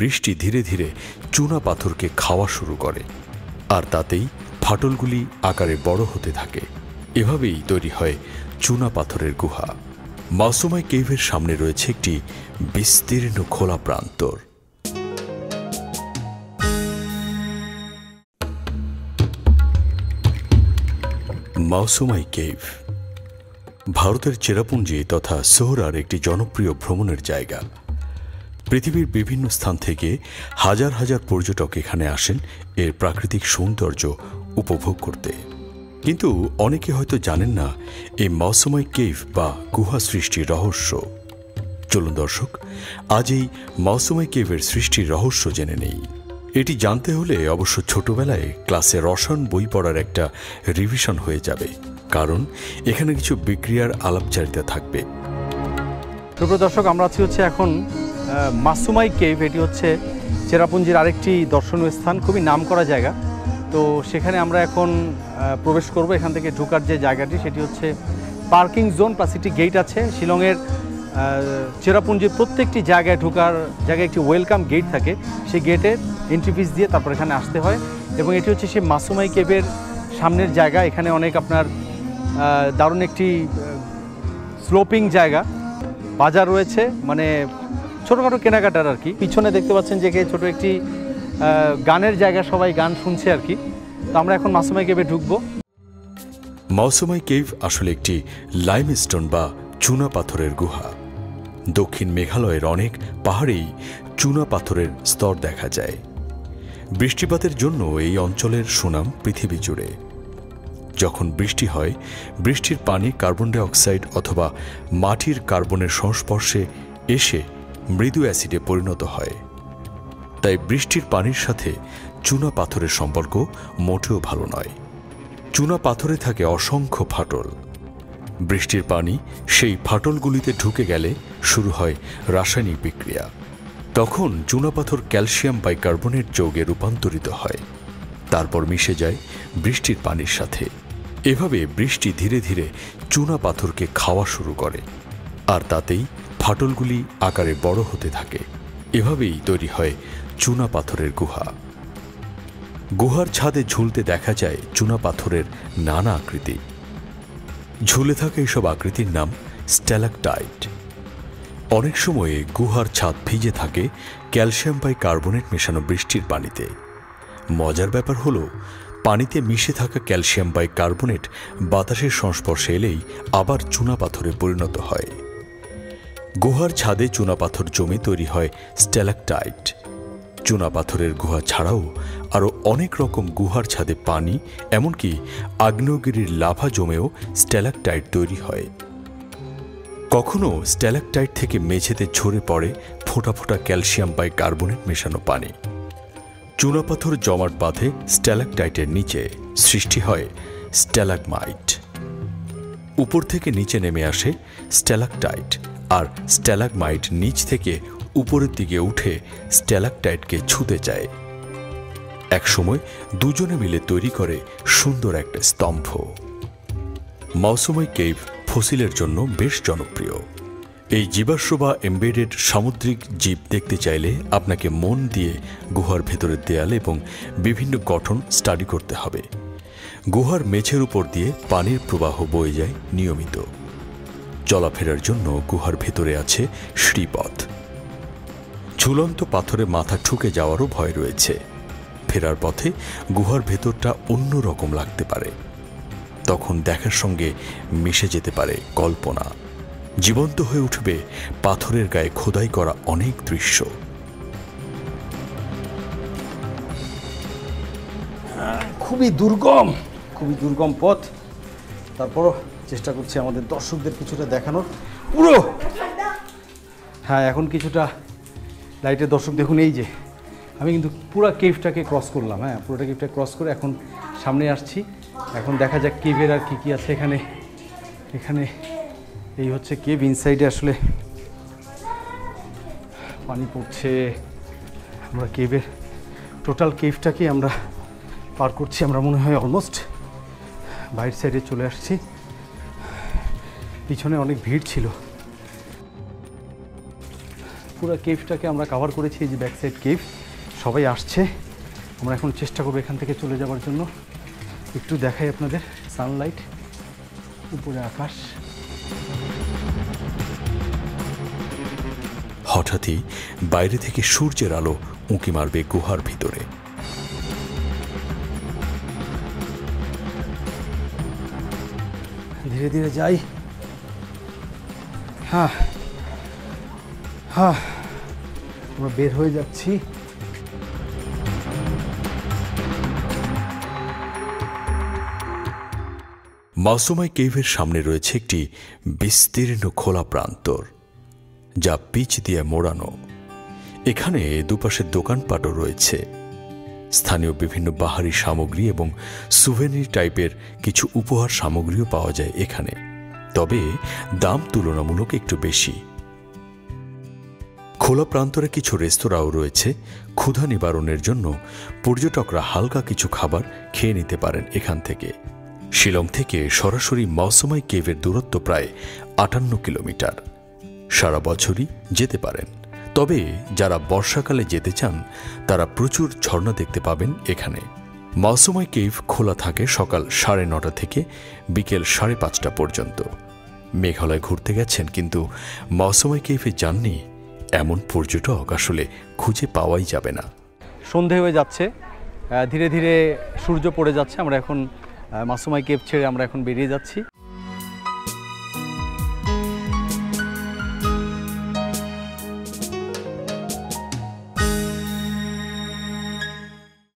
বৃষ্টি ধীরে ধীরে চুনা পাথরকে খাওয়া শুরু করে, আর তাতেই ফাটলগুলি আকারে বড় হতে থাকে। এভাবেই তৈরি হয় চুনা পাথরের গুহা। মাসুমাই কেভের সামনে রয়েছে একটি বিস্তীর্ণ খোলা প্রান্তর। মাসুমাই কেভ ভারতের চেরাপুঞ্জি তথা সোহরার একটি জনপ্রিয় ভ্রমণের জায়গা। পৃথিবীর বিভিন্ন স্থান থেকে হাজার হাজার পর্যটক এখানে আসেন এর প্রাকৃতিক সৌন্দর্য উপভোগ করতে। কিন্তু অনেকে হয়তো জানেন না এই মাসুমাই কেভ বা গুহা সৃষ্টির রহস্য। চলুন দর্শক, আজ এই মাসুমাই কেভের সৃষ্টির রহস্য জেনে নেই। এটি জানতে হলে অবশ্য ছোটবেলায় ক্লাসে রসায়ন বই পড়ার একটা রিভিশন হয়ে যাবে, কারণ এখানে কিছু বিক্রিয়ার আলাপচারিতা থাকবে। প্রিয় দর্শক, আমরা আছি হচ্ছে এখন মাসুমাই কেভ। এটি হচ্ছে চেরাপুঞ্জির আরেকটি দর্শনীয় স্থান, খুবই নামকরা জায়গা। তো সেখানে আমরা এখন প্রবেশ করব। এখান থেকে ঢোকার যে জায়গাটি সেটি হচ্ছে পার্কিং জোন প্লাস একটি গেট আছে। শিলংয়ের চেরাপুঞ্জির প্রত্যেকটি জায়গায় ঢোকার জায়গায় একটি ওয়েলকাম গেট থাকে। সেই গেটের এন্ট্রি ফিস দিয়ে তারপর এখানে আসতে হয়। এবং এটি হচ্ছে সেই মাসুমাই কেভের সামনের জায়গা। এখানে অনেক আপনার দারুণ একটি স্লোপিং জায়গা, বাজার রয়েছে, মানে ছোটোখাটো কেনাকাটার আর কি। পিছনে দেখতে পাচ্ছেন যে ছোটো একটি গানের জায়গা, সবাই গান শুনছে আর কি। তো আমরা এখন মাসুমাই কেভে ঢুকবো। মাসুমাই কেভ আসলে একটি লাইমস্টোন বা চুনা পাথরের গুহা। দক্ষিণ মেঘালয়ের অনেক পাহাড়েই চুনা পাথরের স্তর দেখা যায়। বৃষ্টিপাতের জন্য এই অঞ্চলের সুনাম পৃথিবী জুড়ে। যখন বৃষ্টি হয়, বৃষ্টির পানি কার্বন ডাই অক্সাইড অথবা মাটির কার্বনের সংস্পর্শে এসে মৃদু অ্যাসিডে পরিণত হয়। তাই বৃষ্টির পানির সাথে চুনা পাথরের সম্পর্ক মোটেও ভালো নয়। চুনা পাথরে থাকে অসংখ্য ফাটল। বৃষ্টির পানি সেই ফাটলগুলিতে ঢুকে গেলে শুরু হয় রাসায়নিক বিক্রিয়া। তখন চুনা পাথর ক্যালসিয়াম বাইকার্বনেট যৌগে রূপান্তরিত হয়, তারপর মিশে যায় বৃষ্টির পানির সাথে। এভাবে বৃষ্টি ধীরে ধীরে চুনা পাথরকে খাওয়া শুরু করে, আর তাতেই ফাটলগুলি আকারে বড় হতে থাকে। এভাবেই তৈরি হয় চুনা পাথরের গুহা। গুহার ছাদে ঝুলতে দেখা যায় চুনা পাথরের নানা আকৃতি। ঝুলে থাকা এইসব আকৃতির নাম স্ট্যালাকটাইট। অনেক সময়ে গুহার ছাদ ভিজে থাকে ক্যালসিয়াম বাইকার্বনেট মেশানো বৃষ্টির পানিতে। মজার ব্যাপার হলো, পানিতে মিশে থাকা ক্যালসিয়াম বাইকার্বনেট বাতাসের সংস্পর্শে এলেই আবার চুনা পাথরে পরিণত হয়। গুহার ছাদে চুনা পাথর জমে তৈরি হয় স্ট্যালাকটাইট। চুনা পাথরের গুহা ছাড়াও আরও অনেক রকম গুহার ছাদে পানি, এমনকি আগ্নেয়গিরির লাভা জমেও স্ট্যালাকটাইট তৈরি হয়। কখনো স্ট্যালাকটাইট থেকে মেঝেতে ঝরে পড়ে ফোঁটা ফোঁটা ক্যালসিয়াম বাইকার্বনেট মেশানো পানি। চুনা পাথর জমাট বাঁধে স্ট্যালাকটাইটের নিচে, সৃষ্টি হয় স্ট্যালাগমাইট। উপর থেকে নিচে নেমে আসে স্ট্যালাকটাইট, আর স্ট্যালাগমাইট নিচ থেকে উপরের দিকে উঠে স্ট্যালাকটাইটকে ছুঁতে চায়। একসময় দুজনে মিলে তৈরি করে সুন্দর একটা স্তম্ভ। মাসুমাই কেভ ফসিলের জন্য বেশ জনপ্রিয়। এই জীবাশ্ম বা এমবেডেড সামুদ্রিক জীব দেখতে চাইলে আপনাকে মন দিয়ে গুহার ভেতরের দেয়াল এবং বিভিন্ন গঠন স্টাডি করতে হবে। গুহার মেঝের উপর দিয়ে পানির প্রবাহ বয়ে যায় নিয়মিত। চলাফেরার জন্য গুহার ভেতরে আছে সিঁড়িপথ। ঝুলন্ত পাথরে মাথা ঠুকে যাওয়ারও ভয় রয়েছে। ফেরার পথে গুহার ভেতরটা অন্য রকম লাগতে পারে। তখন দেখার সঙ্গে মিশে যেতে পারে কল্পনা। জীবন্ত হয়ে উঠবে পাথরের গায়ে খোদাই করা অনেক দৃশ্য। খুবই দুর্গম পথ। তারপরও চেষ্টা করছি আমাদের দর্শকদের কিছুটা দেখানোর। পুরো হ্যাঁ, এখন কিছুটা লাইটের দর্শক দেখুন, এই যে আমি কিন্তু পুরো কেভটাকে ক্রস করলাম। হ্যাঁ, পুরোটা কেভটা ক্রস করে এখন সামনে আসছি। এখন দেখা যাক কেভের আর কি আছে এখানে। এখানে এই হচ্ছে কেভ। ইনসাইডে আসলে পানি পড়ছে। আমরা কেভের টোটাল কেভটাকে আমরা পার করছি। আমরা মনে হয় অলমোস্ট বাইরের সাইডে চলে আসছি। পিছনে অনেক ভিড় ছিল। পুরো কেভটাকে আমরা কভার করেছি, এই যে ব্যাক সাইড কেভ। সবাই আসছে, আমরা এখন চেষ্টা করবো এখান থেকে চলে যাওয়ার জন্য। একটু দেখাই আপনাদের, সানলাইট, উপরে আকাশ। হঠাৎই বাইরে থেকে সূর্যের আলো উঁকি মারবে গুহার ভিতরে। ধীরে ধীরে যাই। হ্যাঁ হ্যাঁ, আমরা বের হয়ে যাচ্ছি। মাসুমাই কেভের সামনে রয়েছে একটি বিস্তীর্ণ খোলা প্রান্তর, যা পিচ দিয়ে মোড়ানো। এখানে দুপাশে দোকানপাটও রয়েছে। স্থানীয় বিভিন্ন বাহারি সামগ্রী এবং সুভেনির টাইপের কিছু উপহার সামগ্রীও পাওয়া যায় এখানে, তবে দাম তুলনামূলক একটু বেশি। খোলা প্রান্তরে কিছু রেস্তোরাঁও রয়েছে। ক্ষুধা নিবারণের জন্য পর্যটকরা হালকা কিছু খাবার খেয়ে নিতে পারেন এখান থেকে। শিলং থেকে সরাসরি মাসুমাই কেভের দূরত্ব প্রায় 58 কিলোমিটার। সারা বছরই যেতে পারেন, তবে যারা বর্ষাকালে যেতে চান তারা প্রচুর ঝর্ণা দেখতে পাবেন এখানে। মাসুমাই কেভ খোলা থাকে সকাল 9:30 থেকে বিকেল 5:30 পর্যন্ত। মেঘালয় ঘুরতে গেছেন কিন্তু মাসুমাই কেভে যাননি, এমন পর্যটক আসলে খুঁজে পাওয়াই যাবে না। সন্ধে হয়ে যাচ্ছে, ধীরে ধীরে সূর্য পড়ে যাচ্ছে। আমরা এখন মাসুমাই কেভ ছেড়ে আমরা এখন বেরিয়ে যাচ্ছি।